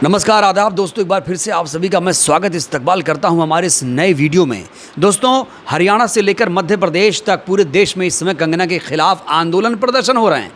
नमस्कार आदाब दोस्तों, एक बार फिर से आप सभी का मैं स्वागत इस्तकबाल करता हूं हमारे इस नए वीडियो में। दोस्तों, हरियाणा से लेकर मध्य प्रदेश तक पूरे देश में इस समय कंगना के खिलाफ आंदोलन प्रदर्शन हो रहे हैं।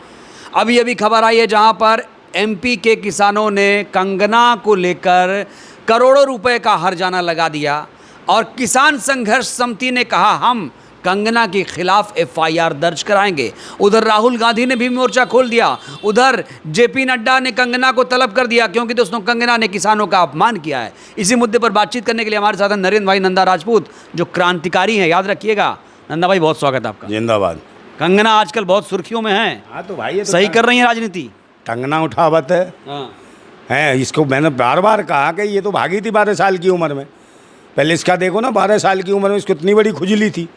अभी अभी खबर आई है जहां पर एमपी के किसानों ने कंगना को लेकर करोड़ों रुपए का हर्जाना लगा दिया और किसान संघर्ष समिति ने कहा हम कंगना के खिलाफ एफआईआर दर्ज कराएंगे। उधर राहुल गांधी ने भी मोर्चा खोल दिया, उधर जेपी नड्डा ने कंगना को तलब कर दिया क्योंकि दोस्तों कंगना ने किसानों का अपमान किया है। इसी मुद्दे पर बातचीत करने के लिए हमारे साथ हैं नरेंद्र भाई नंदा राजपूत, जो क्रांतिकारी हैं, याद रखिएगा। नंदा भाई, बहुत स्वागत है आपका। जिंदाबाद। कंगना आजकल बहुत सुर्खियों में है। हाँ तो भाई ये तो सही कर रही है राजनीति। कंगना उठावत है इसको मैंने बार बार कहा कि ये तो भागी थी 12 साल की उम्र में। पहले इसका देखो ना, 12 साल की उम्र में इसको इतनी बड़ी खुजली थी,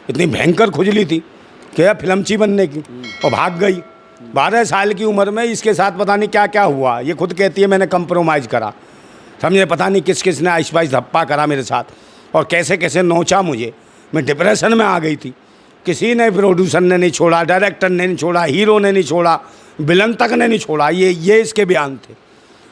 इतनी भयंकर खुजली थी क्या फिल्मची बनने की, और भाग गई। 12 साल की उम्र में इसके साथ पता नहीं क्या क्या हुआ। ये खुद कहती है मैंने कंप्रोमाइज़ करा, समझे। पता नहीं किस किस ने आइस धप्पा करा मेरे साथ और कैसे कैसे नोचा मुझे। मैं डिप्रेशन में आ गई थी। किसी ने, प्रोड्यूसर ने नहीं छोड़ा, डायरेक्टर ने नहीं छोड़ा, हीरो ने नहीं छोड़ा, विलन तक ने नहीं छोड़ा। ये इसके बयान थे।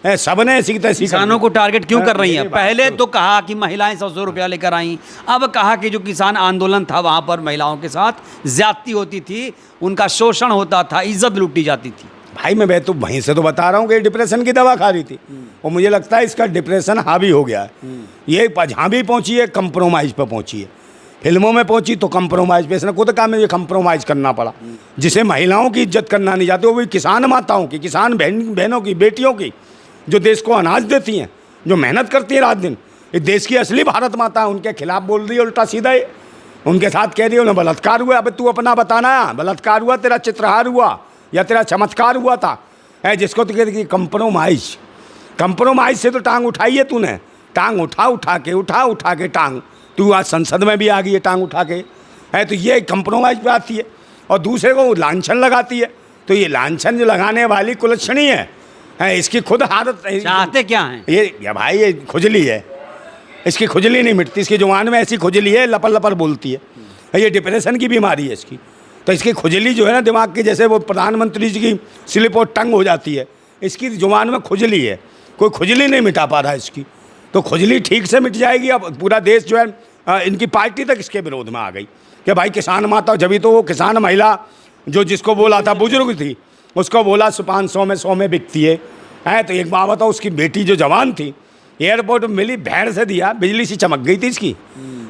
सबने ऐसी तैसी किसानों को टारगेट क्यों कर रही हैं? पहले तो कहा कि महिलाएं 100 रुपया लेकर आईं, अब कहा कि जो किसान आंदोलन था वहां पर महिलाओं के साथ ज्यादती होती थी, उनका शोषण होता था, इज्जत लूटी जाती थी। भाई मैं तो वहीं से तो बता रहा हूँ कि डिप्रेशन की दवा खा रही थी और मुझे लगता है इसका डिप्रेशन हावी हो गया है। ये जहाँ भी पहुँची है कंप्रोमाइज़ पर पहुँची है। फिल्मों में पहुँची तो कंप्रोमाइज़ पे, इसने खुद कहा मुझे कंप्रोमाइज़ करना पड़ा। जिसे महिलाओं की इज्जत करना नहीं चाहते, वो भी किसान माताओं की, किसान बहनों की, बेटियों की, जो देश को अनाज देती हैं, जो मेहनत करती हैं रात दिन, ये देश की असली भारत माता है, उनके खिलाफ बोल रही है उल्टा सीधा ही। उनके साथ कह रही है उन्हें बलात्कार हुआ। अब तू अपना बताना, बलात्कार हुआ, तेरा चित्रहार हुआ या तेरा चमत्कार हुआ था, है जिसको तो कहती कंप्रोमाइज से तो टांग उठाई है तूने। टांग उठा के टांग तू आज संसद में भी आ गई है टांग उठा के, है तो ये कंप्रोमाइज पे आती है और दूसरे को लांछन लगाती है। तो ये लांछन जो लगाने वाली कुलक्षणी है, इसकी खुद हालत चाहते क्या हैं ये भाई, ये खुजली है, इसकी खुजली नहीं मिटती। इसकी जुबान में ऐसी खुजली है, लपर लपर बोलती है। ये डिप्रेशन की बीमारी है इसकी। तो इसकी खुजली जो है ना दिमाग की, जैसे वो प्रधानमंत्री जी की स्लिप और टंग हो जाती है, इसकी जुबान में खुजली है। कोई खुजली नहीं मिटा पा रहा है इसकी। तो खुजली ठीक से मिट जाएगी। अब पूरा देश जो है इनकी पार्टी तक इसके विरोध में आ गई कि भाई किसान माता, जब भी तो वो किसान महिला जो जिसको बोला था बुजुर्ग थी, उसको बोला 500 में 100 में बिकती है। तो एक बात बताओ, उसकी बेटी जो जवान थी एयरपोर्ट में मिली, भैड़ से दिया, बिजली सी चमक गई थी इसकी।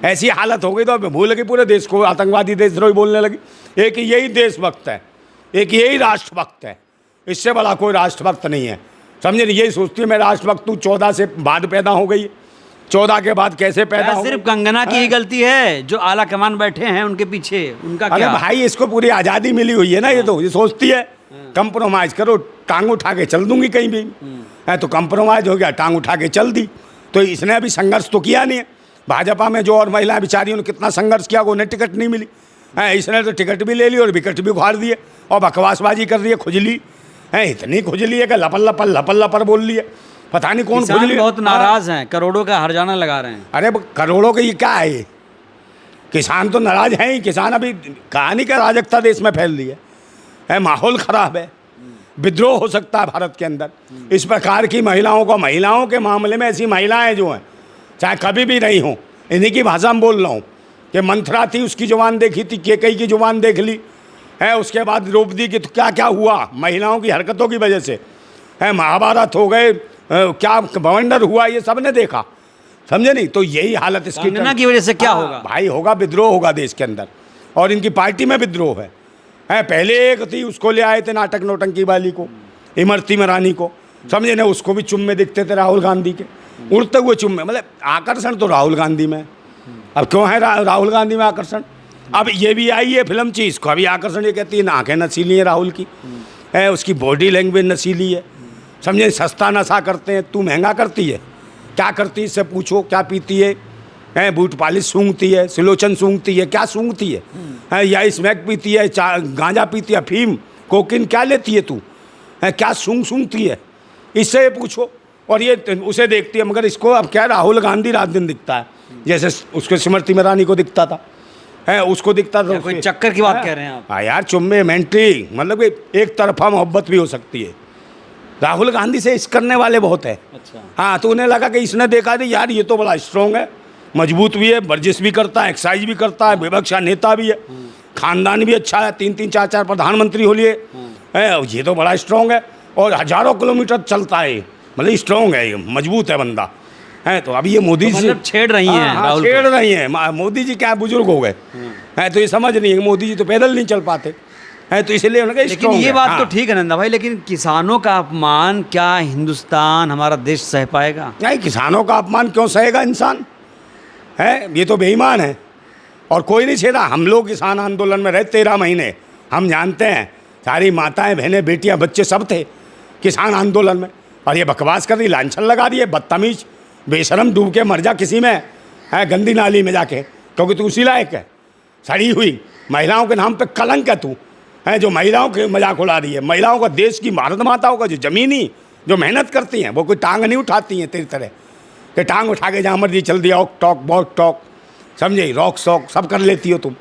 ऐसी हालत हो गई तो भूल गई पूरे देश को, आतंकवादी देशद्रोही बोलने लगी। एक यही देशभक्त है, एक यही राष्ट्रभक्त है, इससे बड़ा कोई राष्ट्रभक्त नहीं है, समझे। यही सोचती है मैं राष्ट्रभक्त हूँ। 14 से बाद पैदा हो गई, 14 के बाद कैसे पैदा हो? सिर्फ कंगना की ही गलती है, जो आला कमान बैठे हैं उनके पीछे, उनका क्या? अरे भाई, इसको पूरी आज़ादी मिली हुई है ना। ये तो ये सोचती है कंप्रोमाइज़ करो, टांग उठा के चल दूंगी कहीं भी, है तो कंप्रोमाइज़ हो गया, टांग उठा के चल दी। तो इसने अभी संघर्ष तो किया नहीं है। भाजपा में जो और महिलाएं बेचारी, उन्होंने कितना संघर्ष किया, उन्हें टिकट नहीं मिली है। इसने तो टिकट भी ले ली और विकेट भी उखाड़ दिए और बकवासबाजी कर रही है। खुजली है, इतनी खुजली है कि लपल लपर बोल रही है। पता नहीं कौन खुजली। बहुत नाराज हैं, करोड़ों का हर्जाना लगा रहे हैं। अरे करोड़ों के ये क्या है? किसान तो नाराज हैं ही। किसान अभी कहानी का अराजकता देश में फैल रही है, माहौल ख़राब है, विद्रोह हो सकता है भारत के अंदर। इस प्रकार की महिलाओं के मामले में, ऐसी महिलाएं जो हैं, चाहे कभी भी नहीं हो, इन्हीं की भाषा में बोल रहा हूँ कि मंथरा थी, उसकी जुबान देखी थी, केकई की जुबान देख ली है, उसके बाद द्रौपदी की, तो क्या क्या हुआ महिलाओं की हरकतों की वजह से, है महाभारत हो गए, क्या बवंडर हुआ, ये सब ने देखा, समझे नहीं। तो यही हालत इसकी कंगना की वजह से क्या होगा भाई? होगा विद्रोह, होगा देश के अंदर, और इनकी पार्टी में विद्रोह है। पहले एक थी, उसको ले आए थे नाटक नौटंकी वाली को, इमरती ईरानी को, समझे ना। उसको भी चुम्मे दिखते थे राहुल गांधी के, उड़ते हुए चुम्मे। मतलब आकर्षण तो राहुल गांधी में। अब क्यों है राहुल गांधी में आकर्षण? अब ये भी आई है फिल्म चीज़ को अभी आकर्षण। ये कहती है आँखें नशीली हैं राहुल की, है उसकी बॉडी लैंग्वेज नशीली है, समझे। सस्ता नशा करते हैं, तू महंगा करती है, क्या करती है इससे पूछो। क्या पीती है? बूट पालिश सूंघती है, सिलोचन सूंघती है, क्या सूंघती है? या स्मैक पीती है, गांजा पीती है, अफीम, कोकिन, क्या लेती है तू? क्या सूंघती है? इससे पूछो। और ये उसे देखती है। मगर इसको अब क्या, राहुल गांधी रात दिन दिखता है, जैसे उसके स्मृति ईरानी को दिखता था, है उसको दिखता था। कोई चक्कर की बात कह रहे हैं आप? हाँ यार, चुम्मे मेंटली, मतलब कि एक तरफा मोहब्बत भी हो सकती है, राहुल गांधी से इश्क करने वाले बहुत है। अच्छा। हाँ, तो उन्हें लगा कि इसने देखा कि यार ये तो बड़ा स्ट्रॉन्ग है, मजबूत भी है, वर्जिश भी करता है, एक्सरसाइज भी करता है, विपक्षा नेता भी है, खानदान भी अच्छा है, 3-3 4-4 प्रधानमंत्री हो लिए है, ये तो बड़ा स्ट्रॉन्ग है और हजारों किलोमीटर चलता है, मतलब स्ट्रॉन्ग है, ये मजबूत है बंदा है। तो अभी ये मोदी जी मतलब छेड़ रही हैं हाँ, राहुल छेड़ रही हैं। मोदी जी क्या बुजुर्ग हो गए हैं, तो ये समझ नहीं है कि मोदी जी तो पैदल नहीं चल पाते हैं, तो इसलिए उन्होंने कहा लेकिन strong ये है। बात तो हाँ। ठीक है नंदा भाई, लेकिन किसानों का अपमान क्या हिंदुस्तान हमारा देश सह पाएगा? नहीं, किसानों का अपमान क्यों सहेगा इंसान, है ये तो बेईमान है और कोई नहीं छेड़ा। हम लोग किसान आंदोलन में रहे 13 महीने, हम जानते हैं, सारी माताएं बहनें बेटियां बच्चे सब थे किसान आंदोलन में, और ये बकवास कर रही, लांछन लगा रही है, बदतमीज बेशरम, डूब के मर जा किसी में है गंदी नाली में जाके, क्योंकि तू उसी लायक है। सड़ी हुई महिलाओं के नाम पे कलंक है तू, है जो महिलाओं के मजाक उड़ा रही है। महिलाओं का, देश की भारत माताओं का जो ज़मीनी जो मेहनत करती हैं, वो कोई टांग नहीं उठाती हैं तेरी तरह कि टांग उठा के जहाँ मर्जी चल दिया, ऑक टॉक बहुत टॉक, समझे, रॉक शॉक सब कर लेती हो तुम,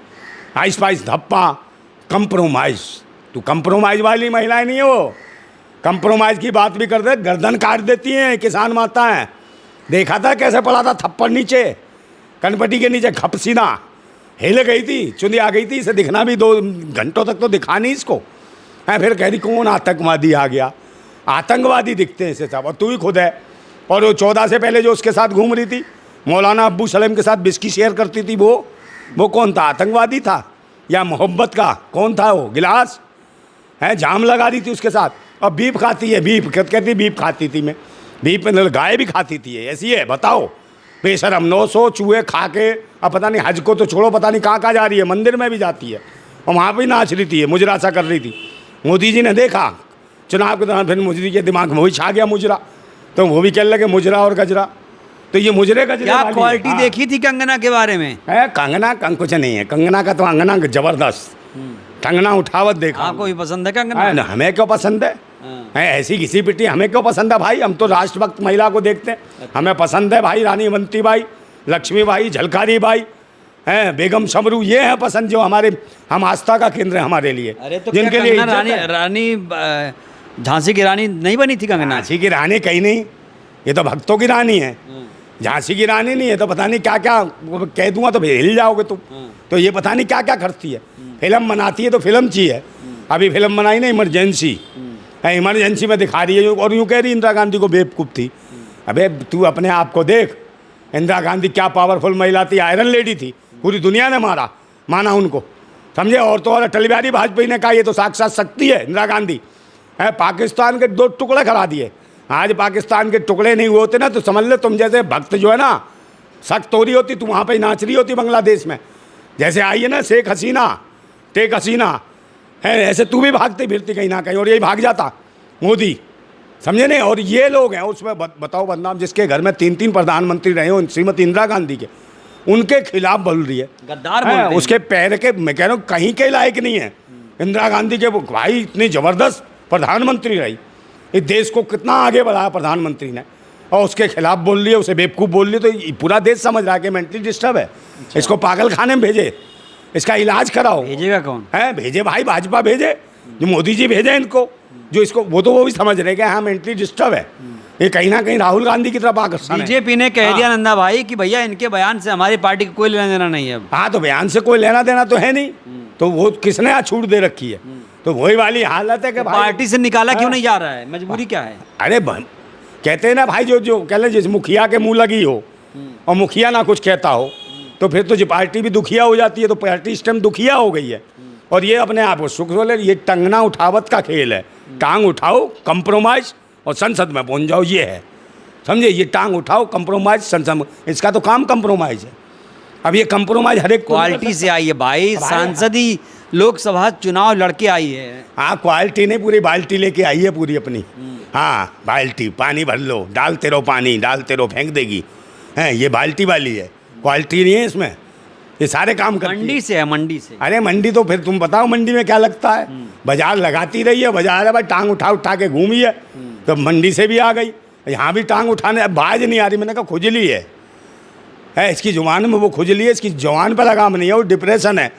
आइस पाइस धप्पा, कंप्रोमाइज़। तू कंप्रोमाइज़ वाली महिलाएं नहीं हो, कंप्रोमाइज़ की बात भी कर दे गर्दन काट देती हैं किसान माताएं। देखा था कैसे पड़ा था थप्पड़ नीचे, कनपट्टी के नीचे खपसीना हिल गई थी, चुनी आ गई थी, इसे दिखना भी 2 घंटों तक तो दिखा नहीं इसको है। फिर कह रही कौन आतंकवादी आ गया, आतंकवादी दिखते हैं इसे सब, और तू ही खुद है। और वो 14 से पहले जो उसके साथ घूम रही थी, मौलाना अब्बू सलेम के साथ बिस्की शेयर करती थी, वो कौन था, आतंकवादी था या मोहब्बत का कौन था वो गिलास है, जाम लगा दी थी उसके साथ। और बीफ खाती है, बीफ कहती बीफ खाती थी मैं, बीफ में गाय भी खाती थी, ऐसी है बताओ बेशरम। 900 चूहे खा के, अब पता नहीं हज को तो छोड़ो, पता नहीं कहाँ जा रही है, मंदिर में भी जाती है और वहाँ भी नाच रही थी, मुजरा सा कर रही थी। मोदी जी ने देखा चुनाव के दौरान, फिर मोदी के दिमाग में वही छा गया मुजरा, तो वो भी कहने लगे मुजरा और गजरा। तो ये मुजरे गजरे क्या वाली क्वालिटी हाँ। देखी थी कंगना के बारे में? है कंगना कुछ नहीं है, कंगना का तो अंगना जबरदस्त, कंगना उठावत देखा। आपको भी पसंद है कंगना? है ना, हमें क्यों पसंद है, है ऐसी घिसी पिटी हमें क्यों पसंद है भाई, हम तो राष्ट्रभक्त महिला को देखते हैं, हमें पसंद है भाई रानी अवंती बाई, लक्ष्मी बाई, झलकारी बाई, है बेगम समरू, ये है पसंद जो हमारे, हम आस्था का केंद्र है हमारे लिए। अरे तो जिनके क्या लिए कंगना इज्जत है। रानी झांसी की रानी नहीं बनी थी कंगना? झांसी की रानी कहीं नहीं, ये तो भक्तों की रानी है, झांसी की रानी नहीं है। तो पता नहीं क्या क्या कह दूंगा तो फिर हिल जाओगे तुम। तो ये पता नहीं क्या क्या करती है, फिल्म बनाती है तो फिल्म चाहिए, अभी फिल्म बनाई ना इमरजेंसी है, इमरजेंसी में दिखा रही है और यूँ कह रही इंदिरा गांधी को बेवकूफ़ थी। अबे तू अपने आप को देख, इंदिरा गांधी क्या पावरफुल महिला थी, आयरन लेडी थी, पूरी दुनिया ने माना उनको, समझे। और तो और अटल बिहारी वाजपेयी ने कहा ये तो साक्षात शक्ति है इंदिरा गांधी है, पाकिस्तान के 2 टुकड़े करा दिए। आज पाकिस्तान के टुकड़े नहीं हुए होते ना तो समझ ले तुम जैसे भक्त जो है ना, सख्त हो रही होती, तू वहाँ पर नाच रही होती बांग्लादेश में, जैसे आई है ना शेख हसीना, टेक हसीना है, ऐसे तू भी भागती फिरती कहीं ना कहीं, और यही भाग जाता मोदी, समझे नहीं। और ये लोग हैं उसमें बताओ बदनाम, जिसके घर में 3-3 प्रधानमंत्री रहे हो, श्रीमती इंदिरा गांधी के, उनके खिलाफ बोल रही है, गद्दार बोलते हैं। उसके पैर के, मैं कह रहा हूँ कहीं के लायक नहीं है इंदिरा गांधी के। भाई इतनी ज़बरदस्त प्रधानमंत्री रही, इस देश को कितना आगे बढ़ाया प्रधानमंत्री ने, और उसके खिलाफ बोल रही है, उसे बेवकूफ़ बोल रही है। तो ये पूरा देश समझ रहा है कि मेंटली डिस्टर्ब है, इसको पागल खाने में भेजे, इसका इलाज कराओ। भेजेगा कौन है, भेजे भाई भाजपा भेजे, जो मोदी जी भेजे इनको, जो इसको वो भी समझ रहे कि हाँ मेंटली डिस्टर्ब है, ये कहीं ना कहीं राहुल गांधी की तरफ आकर्षण है। बीजेपी ने कह दिया नंदा भाई कि भैया इनके बयान से हमारी पार्टी को कोई लेना देना नहीं है अब। हाँ, तो बयान से कोई लेना देना तो है नहीं, तो वो किसने आज छूट दे रखी है, तो वही वाली हालत है कि भाई पार्टी से निकाला क्यों नहीं जा रहा है, मजबूरी क्या है? अरे कहते हैं ना भाई, जो कह लें जिस मुखिया के मुँह लगी हो और मुखिया ना कुछ कहता हो, तो फिर तो जो पार्टी भी दुखिया हो जाती है, तो पार्टी इस टाइम दुखिया हो गई है। और ये अपने आप को सुख ले, ये टंगना उठावत का खेल है, टांग उठाओ कंप्रोमाइज़ और संसद में पहुंच जाओ, ये है, समझे। ये टांग उठाओ कंप्रोमाइज़ संसद में, इसका तो काम कंप्रोमाइज़ है। अब ये कंप्रोमाइज़ हर एक क्वालिटी से आई है भाई, सांसदी लोकसभा चुनाव लड़के आई है। हाँ, क्वालिटी नहीं, पूरी बाल्टी लेके आई है पूरी अपनी। हाँ, बाल्टी पानी भर लो, डालते रहो पानी, डालते रहो, फेंक देगी, हैं ये बाल्टी वाली है, क्वालिटी नहीं है इसमें, ये सारे काम करती है। मंडी से है, मंडी से। अरे मंडी तो फिर तुम बताओ मंडी में क्या लगता है, बाजार लगाती रही है, बाजार है भाई, टांग उठा के घूमी है, तो मंडी से भी आ गई, यहाँ भी टांग उठाने, बाज नहीं आ रही, मैंने कहा खुजली है इसकी जुबान में, वो खुजली है, इसकी जवान पर लगाम नहीं है, वो डिप्रेशन है,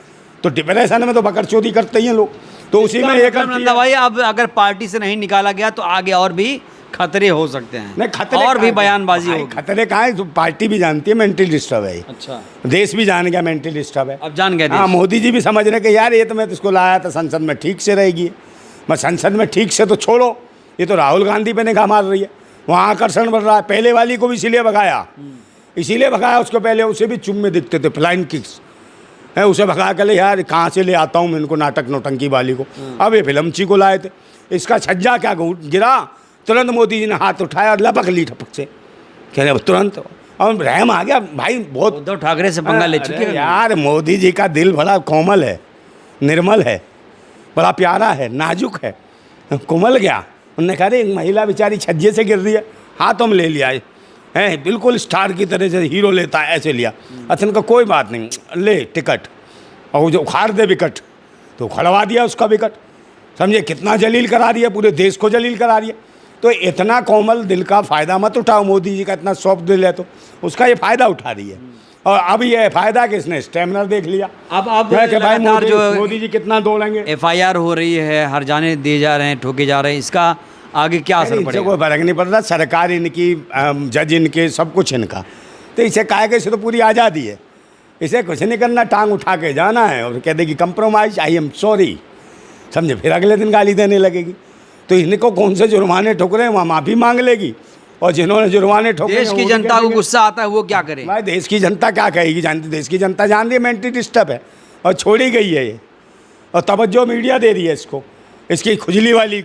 तो डिप्रेशन में तो बकरचोदी करते ही हैं लोग। तो उसी में ये करती नंदा है। भाई, अब अगर पार्टी से नहीं निकाला गया तो आगे और भी खतरे हो सकते हैं, नहीं खतरे और भी कहाँ- बयानबाजी भाई, होगी। खतरे कहाँ है? तो पार्टी भी जानती है मेंटल डिस्टर्ब है ये। अच्छा, देश भी जान गया मेंटल डिस्टर्ब है। अब जान गए हाँ, देश। मोदी जी भी समझ रहे कि यार ये तो मैं तो इसको लाया था संसद में ठीक से रहेगी, मैं संसद में ठीक से तो छोड़ो, ये तो राहुल गांधी पे निगाह मार रही है, वहाँ आकर्षण बढ़ रहा है। पहले वाली को भी इसीलिए भगाया, इसीलिए भगाया उसको, पहले उसे भी चुम्मे दिखते थे, फ्लाइंग किक्स है, उसे भगा के ले यार कहाँ से ले आता हूँ मैं इनको नाटक नौटंकी वाली को। अब ये फिल्मची को लाए थे, इसका छज्जा क्या गिरा, तुरंत मोदी जी ने हाथ उठाया और लपक ली ठपक से, कह रहे अब तुरंत, और रहम आ गया भाई बहुत। उद्धव ठाकरे से पंगा ले चुके अरे हैं यार मोदी जी का दिल बड़ा कोमल है, निर्मल है, बड़ा प्यारा है, नाजुक है, कोमल गया। उन्होंने कहा एक महिला बेचारी छज्जे से गिर रही है, हाथों में ले लिया है, बिल्कुल स्टार की तरह से हीरो लेता है ऐसे लिया। अच्छा इनका कोई बात नहीं, ले टिकट, और वो जो उखाड़ दे विकट तो उखड़वा दिया उसका विकट, समझे कितना जलील करा दिया, पूरे देश को जलील करा दिया। तो इतना कोमल दिल का फ़ायदा मत उठाओ, मोदी जी का इतना सॉफ्ट दिल है तो उसका ये फ़ायदा उठा रही है। और अब ये फ़ायदा किसने, स्टेमिना देख लिया। अब है कि भाई लगातार जो मोदी जी कितना दौड़ेंगे। FIR हो रही है, हर जाने दिए जा रहे हैं, ठोके जा रहे हैं, इसका आगे क्या असर इससे पड़ेगा? कोई फर्क नहीं पड़ता, सरकार इनकी, जज इनके, सब कुछ इनका। तो इसे कहा कि इसे तो पूरी आज़ादी है, इसे कुछ नहीं करना, टांग उठा के जाना है और कह देगी कंप्रोमाइज, आई एम सॉरी, समझे, फिर अगले दिन गाली देने लगेगी। तो इनको कौन से जुर्माने ठोक रहे हैं, वहाँ माफ़ी मांग लेगी, और जिन्होंने जुर्माने ठोके देश हैं, की वो भी जनता कह को देंगे। गुस्सा आता है, वो क्या करे? भाई देश की जनता क्या कहेगी, जानती, देश की जनता जान रही है मेंटली डिस्टर्ब है और छोड़ी गई है ये, और तवज्जो मीडिया दे रही है इसको, इसकी खुजली वाली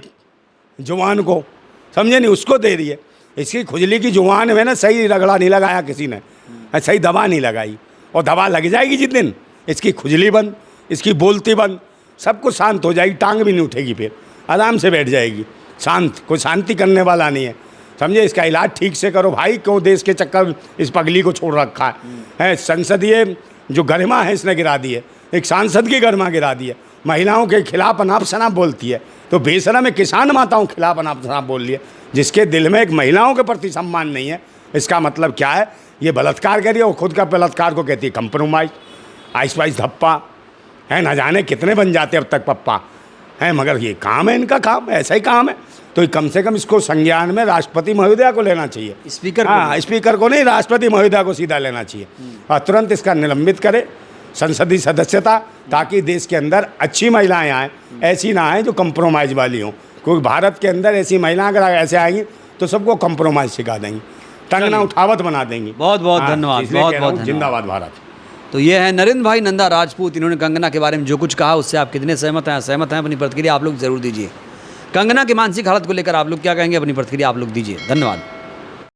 जुबान को, समझे नहीं, उसको दे रही है। इसकी खुजली की जुबान में ना सही रगड़ा नहीं लगाया किसी ने, सही दवा नहीं लगाई, और दवा लग जाएगी जिस दिन, इसकी खुजली बंद, इसकी बोलती बंद, सब कुछ शांत हो जाएगी, टांग भी नहीं उठेगी, फिर आराम से बैठ जाएगी, शांत, कोई शांति करने वाला नहीं है, समझे। इसका इलाज ठीक से करो भाई, क्यों देश के चक्कर इस पगली को छोड़ रखा है। संसदीय जो गरिमा है इसने गिरा दी है, एक सांसद की गरिमा गिरा दी है, महिलाओं के खिलाफ अनाप शनाप बोलती है, तो बेशरम में किसान माताओं के खिलाफ अनाप शनाप बोल रही है, जिसके दिल में एक महिलाओं के प्रति सम्मान नहीं है। इसका मतलब क्या है, ये बलात्कार कर रही है, और खुद का बलात्कार को कहती है कंप्रोमाइज, आइस पाइस धप्पा है, ना जाने कितने बन जाते अब तक पप्पा हैं, मगर ये काम है इनका, काम ऐसा ही काम है। तो कम से कम इसको संज्ञान में राष्ट्रपति महोदया को लेना चाहिए, स्पीकर को हाँ, स्पीकर को नहीं, राष्ट्रपति महोदया को सीधा लेना चाहिए, और तुरंत इसका निलंबित करे संसदीय सदस्यता, ताकि देश के अंदर अच्छी महिलाएं आएँ, ऐसी ना आएँ जो कंप्रोमाइज़ वाली हों, क्योंकि भारत के अंदर ऐसी महिलाएं अगर ऐसे आएंगी तो सबको कंप्रोमाइज़ सिखा देंगी, टंग ना उठावत बना देंगी। बहुत बहुत हाँ, धन्यवाद, इसलिए बहुत कह रहा बहुत हूँ, धन्यवाद। जिंदाबाद भारत। तो ये है नरेंद्र भाई नंदा राजपूत, इन्होंने कंगना के बारे में जो कुछ कहा उससे आप कितने सहमत हैं, असहमत हैं, अपनी प्रतिक्रिया आप लोग जरूर दीजिए। कंगना की मानसिक हालत को लेकर आप लोग क्या कहेंगे, अपनी प्रतिक्रिया आप लोग दीजिए। धन्यवाद।